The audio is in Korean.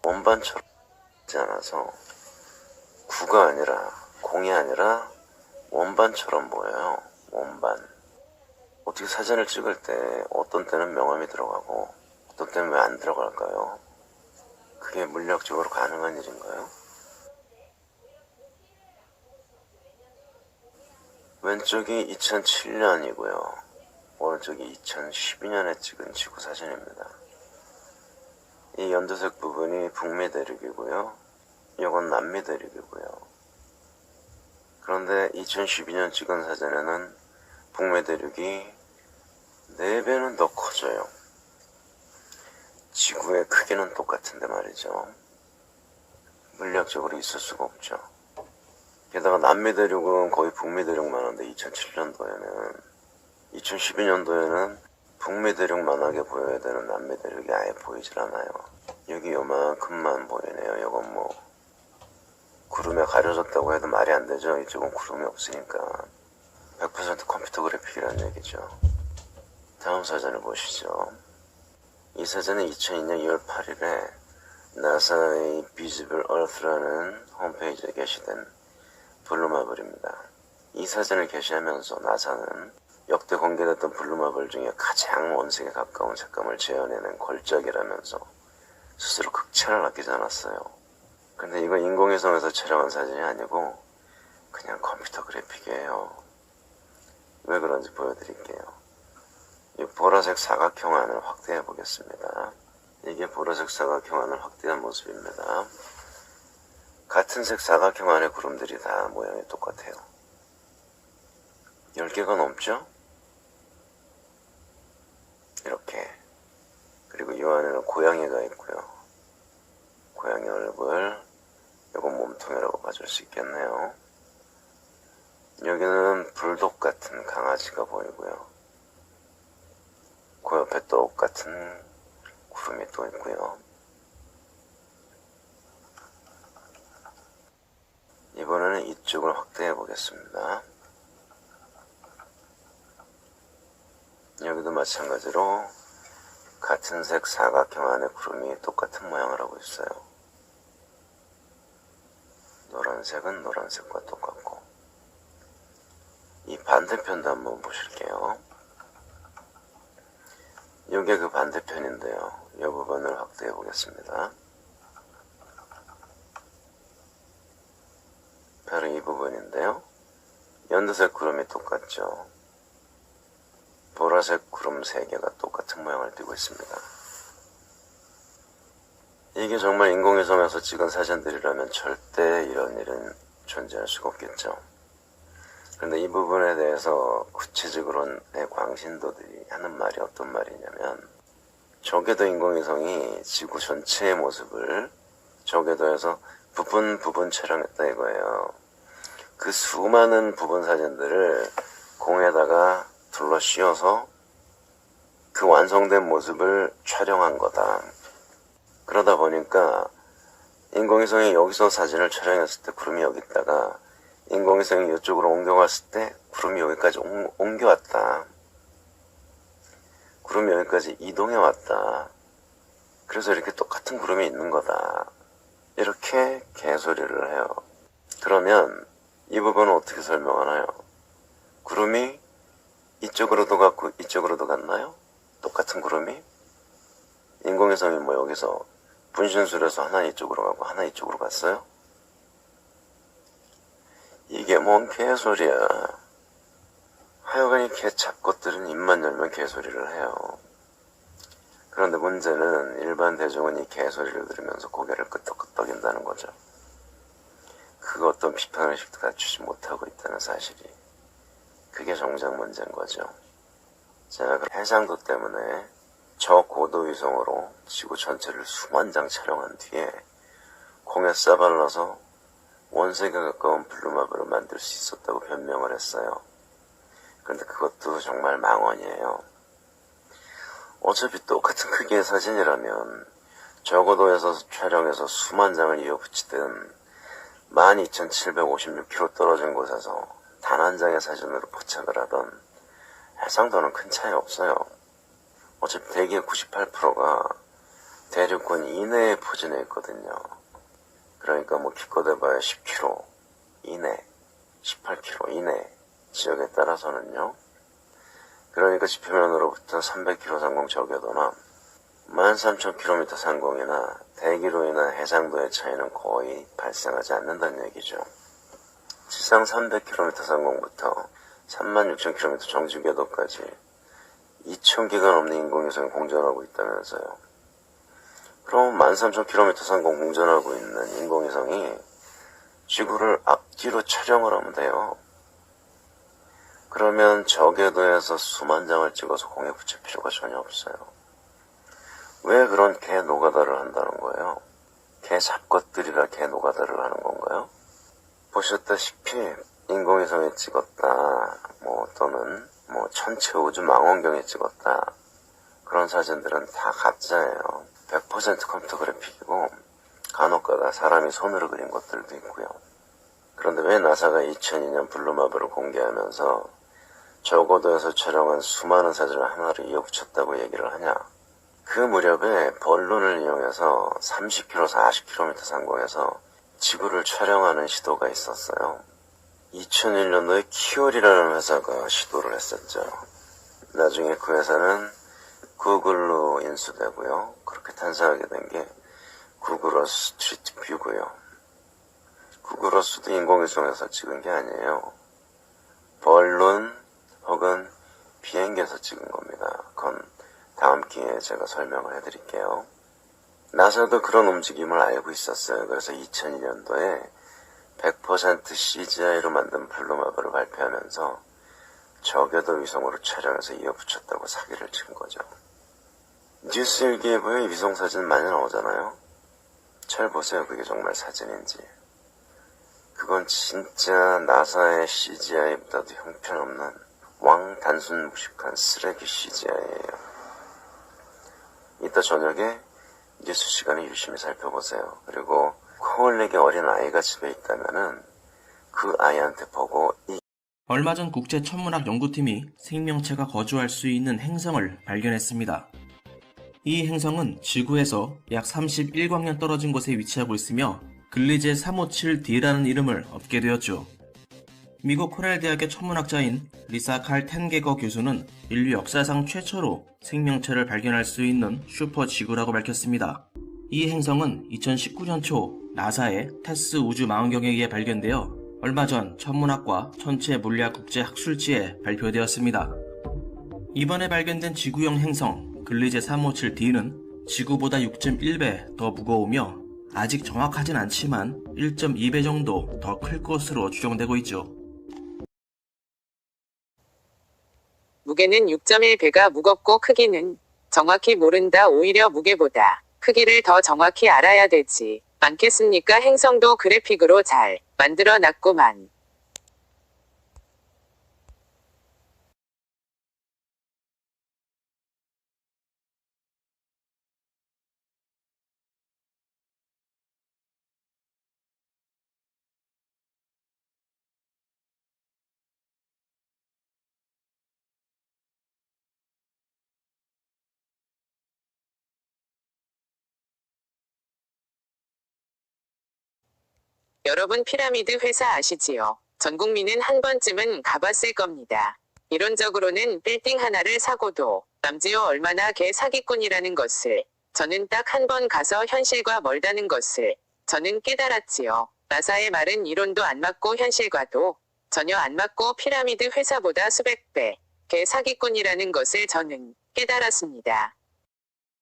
원반처럼 하지 않아서 구가 아니라 공이 아니라 원반처럼 보여요. 원반. 어떻게 사진을 찍을 때 어떤 때는 명암이 들어가고 어떤 때는 왜 안 들어갈까요? 그게 물리학적으로 가능한 일인가요? 왼쪽이 2007년이고요. 오른쪽이 2012년에 찍은 지구 사진입니다. 이 연두색 부분이 북미 대륙이고요. 이건 남미 대륙이고요. 그런데 2012년 찍은 사진에는 북미 대륙이 4배는 더 커져요. 지구의 크기는 똑같은데 말이죠. 물리학적으로 있을 수가 없죠. 게다가 남미 대륙은 거의 북미 대륙만한데 2012년도에는 북미 대륙만하게 보여야 되는 남미 대륙이 아예 보이질 않아요. 여기 요만큼만 보이네요. 이건 뭐 구름에 가려졌다고 해도 말이 안 되죠. 이쪽은 구름이 없으니까 100% 컴퓨터 그래픽이라는 얘기죠. 다음 사진을 보시죠. 이 사진은 2002년 2월 8일에 나사의 Visible Earth라는 홈페이지에 게시된 블루마블입니다. 이 사진을 게시하면서 나사는 역대 공개됐던 블루마블 중에 가장 원색에 가까운 색감을 재현해낸 걸작이라면서 스스로 극찬을 아끼지 않았어요. 근데 이거 인공위성에서 촬영한 사진이 아니고 그냥 컴퓨터 그래픽이에요. 왜 그런지 보여드릴게요. 이 보라색 사각형 안을 확대해 보겠습니다. 이게 보라색 사각형 안을 확대한 모습입니다. 같은 색 사각형 안의 구름들이 다 모양이 똑같아요. 10개가 넘죠? 이렇게. 그리고 이 안에는 고양이가 있고요. 고양이 얼굴, 이건 몸통이라고 봐줄 수 있겠네요. 여기는 불독 같은 강아지가 보이고요. 그 옆에 똑같은 구름이 또 있고요. 이번에는 이쪽을 확대해 보겠습니다. 여기도 마찬가지로 같은 색 사각형 안에 구름이 똑같은 모양을 하고 있어요. 노란색은 노란색과 똑같고. 이 반대편도 한번 보실게요. 이게 그 반대편인데요. 이 부분을 확대해 보겠습니다. 바로 이 부분인데요. 연두색 구름이 똑같죠. 보라색 구름 3개가 똑같은 모양을 띠고 있습니다. 이게 정말 인공위성에서 찍은 사진들이라면 절대 이런 일은 존재할 수가 없겠죠. 그런데 이 부분에 대해서 구체적으로는 광신도들이 하는 말이 어떤 말이냐면, 저궤도 인공위성이 지구 전체의 모습을 저궤도에서 부분 촬영했다 이거예요. 그 수많은 부분 사진들을 공에다가 둘러 씌워서 그 완성된 모습을 촬영한 거다. 그러다 보니까 인공위성이 여기서 사진을 촬영했을 때 구름이 여기 있다가 인공위성이 이쪽으로 옮겨갔을 때 구름이 여기까지 옮겨왔다. 구름이 여기까지 이동해 왔다. 그래서 이렇게 똑같은 구름이 있는 거다. 이렇게 개소리를 해요. 그러면 이 부분은 어떻게 설명하나요? 구름이 이쪽으로도 갔고 이쪽으로도 갔나요? 똑같은 구름이? 인공위성이 뭐 여기서 분신술을 해서 하나 이쪽으로 가고 하나 이쪽으로 갔어요? 이게 뭔 개소리야. 하여간 이 개잡것들은 입만 열면 개소리를 해요. 그런데 문제는 일반 대중은 이 개소리를 들으면서 고개를 끄덕끄덕인다는 거죠. 그 어떤 비판의식도 갖추지 못하고 있다는 사실이. 그게 정작 문제인 거죠. 자, 그럼 해상도 때문에 저고도 위성으로 지구 전체를 수만 장 촬영한 뒤에 공에 싸발라서 원색에 가까운 블루마블을 만들 수 있었다고 변명을 했어요. 그런데 그것도 정말 망언이에요. 어차피 똑같은 크기의 사진이라면 저고도에서 촬영해서 수만 장을 이어붙이든 12,756km 떨어진 곳에서 단 한 장의 사진으로 포착을 하던 해상도는 큰 차이 없어요. 어차피 대기의 98%가 대륙권 이내에 포진해 있거든요. 그러니까 뭐 기껏 해봐야 10km 이내, 18km 이내 지역에 따라서는요. 그러니까 지표면으로부터 300km 상공 저궤도나 13,000km 상공이나 대기로 인한 해상도의 차이는 거의 발생하지 않는다는 얘기죠. 지상 300km 상공부터 36,000km 정지궤도까지 2,000개가 넘는 인공위성이 공전하고 있다면서요. 그럼 13,000km 상공 공전하고 있는 인공위성이 지구를 앞뒤로 촬영을 하면 돼요. 그러면 저궤도에서 수만 장을 찍어서 공에 붙일 필요가 전혀 없어요. 왜 그런 개 노가다를 한다는 거예요? 개 잡것들이라 개 노가다를 하는 건가요? 보셨다시피 인공위성에 찍었다, 또는 천체 우주 망원경에 찍었다, 그런 사진들은 다 가짜예요. 100% 컴퓨터 그래픽이고 간혹가다 사람이 손으로 그린 것들도 있고요. 그런데 왜 나사가 2002년 블루마블을 공개하면서 저고도에서 촬영한 수많은 사진을 하나로 이어붙였다고 얘기를 하냐? 그 무렵에 벌룬을 이용해서 30km, 40km 상공에서 지구를 촬영하는 시도가 있었어요. 2001년도에 키올이라는 회사가 시도를 했었죠. 나중에 그 회사는 구글로 인수되고요. 그렇게 탄생하게 된 게 구글 어스 스트리트 뷰고요. 구글 어스도 인공위성에서 찍은 게 아니에요. 벌룬 혹은 비행기에서 찍은 겁니다. 그건 다음 기회에 제가 설명을 해드릴게요. 나사도 그런 움직임을 알고 있었어요. 그래서 2002년도에 100% CGI로 만든 블루마블을 발표하면서 저궤도 위성으로 촬영해서 이어붙였다고 사기를 친 거죠. 뉴스 일기예보에 위성사진 많이 나오잖아요. 잘 보세요. 그게 정말 사진인지. 그건 진짜 나사의 CGI보다도 형편없는 단순 무식한 쓰레기 CGI예요. 이따 저녁에 뉴스 시간에 유심히 살펴보세요. 그리고 코올릭의 어린 아이가 집에 있다면은 그 아이한테 보고 얼마 전 국제천문학 연구팀이 생명체가 거주할 수 있는 행성을 발견했습니다. 이 행성은 지구에서 약 31광년 떨어진 곳에 위치하고 있으며 글리제 357D라는 이름을 얻게 되었죠. 미국 코넬 대학의 천문학자인 리사 칼 텐게거 교수는 인류 역사상 최초로 생명체를 발견할 수 있는 슈퍼지구라고 밝혔습니다. 이 행성은 2019년 초 나사의 테스 우주 망원경에 의해 발견되어 얼마 전 천문학과 천체 물리학 국제 학술지에 발표되었습니다. 이번에 발견된 지구형 행성 글리제 357D는 지구보다 6.1배 더 무거우며 아직 정확하진 않지만 1.2배 정도 더 클 것으로 추정되고 있죠. 무게는 6.1배가 무겁고 크기는 정확히 모른다. 오히려 무게보다 크기를 더 정확히 알아야 되지 않겠습니까? 행성도 그래픽으로 잘 만들어 놨구만. 여러분 피라미드 회사 아시지요? 전 국민은 한 번쯤은 가봤을 겁니다. 이론적으로는 빌딩 하나를 사고도 남지요. 얼마나 개 사기꾼이라는 것을 저는 딱 한 번 가서 현실과 멀다는 것을 저는 깨달았지요. 나사의 말은 이론도 안 맞고 현실과도 전혀 안 맞고 피라미드 회사보다 수백 배 개 사기꾼이라는 것을 저는 깨달았습니다.